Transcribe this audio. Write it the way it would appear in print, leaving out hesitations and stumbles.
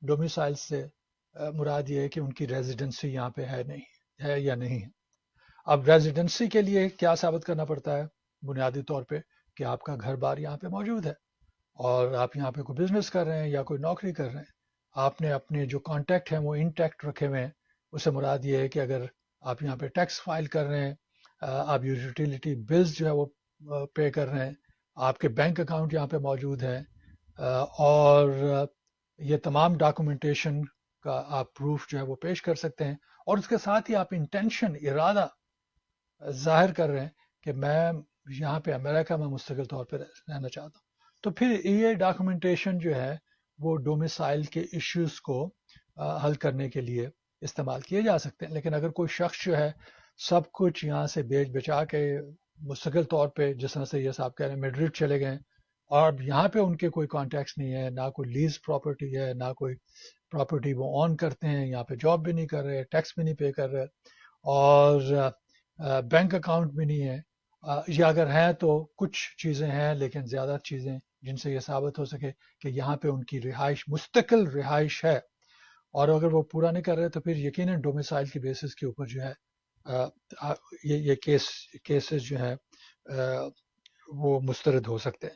Domicile سے مراد یہ ہے کہ ان کی ریزیڈنسی یہاں پہ ہے یا نہیں ہے۔ اب ریزیڈنسی کے لیے کیا ثابت کرنا پڑتا ہے؟ بنیادی طور پہ کہ آپ کا گھر بار یہاں پہ موجود ہے اور آپ یہاں پہ کوئی بزنس کر رہے ہیں یا کوئی نوکری کر رہے ہیں، آپ نے اپنے جو کانٹیکٹ ہیں وہ انٹیکٹ رکھے ہوئے ہیں۔ اس سے مراد یہ ہے کہ اگر آپ یہاں پہ ٹیکس فائل کر رہے ہیں، آپ یوٹیلیٹی بلز جو ہے وہ پے کر رہے ہیں، آپ کے بینک اکاؤنٹ یہاں پہ موجود ہیں، اور یہ تمام ڈاکومنٹیشن کا آپ پروف جو ہے وہ پیش کر سکتے ہیں، اور اس کے ساتھ ہی آپ انٹینشن، ارادہ ظاہر کر رہے ہیں کہ میں یہاں پہ امریکہ میں مستقل طور پہ رہنا چاہتا ہوں، تو پھر یہ ڈاکومنٹیشن جو ہے وہ ڈومیسائل کے ایشوز کو حل کرنے کے لیے استعمال کیے جا سکتے ہیں۔ لیکن اگر کوئی شخص جو ہے سب کچھ یہاں سے بیچ بچا کے مستقل طور پہ، جس طرح سے یہ صاحب کہہ رہے ہیں میڈرڈ چلے گئے اور یہاں پہ ان کے کوئی کانٹیکٹس نہیں ہے، نہ کوئی لیز پراپرٹی ہے، نہ کوئی پراپرٹی وہ اون کرتے ہیں، یہاں پہ جاب بھی نہیں کر رہے، ٹیکس بھی نہیں پے کر رہے، اور بینک اکاؤنٹ بھی نہیں ہے، یا اگر ہیں تو کچھ چیزیں ہیں لیکن زیادہ چیزیں جن سے یہ ثابت ہو سکے کہ یہاں پہ ان کی رہائش، مستقل رہائش ہے، اور اگر وہ پورا نہیں کر رہے تو پھر یقیناً ڈومیسائل کی بیسس کے اوپر جو ہے یہ کیسز جو ہے وہ مسترد ہو سکتے ہیں۔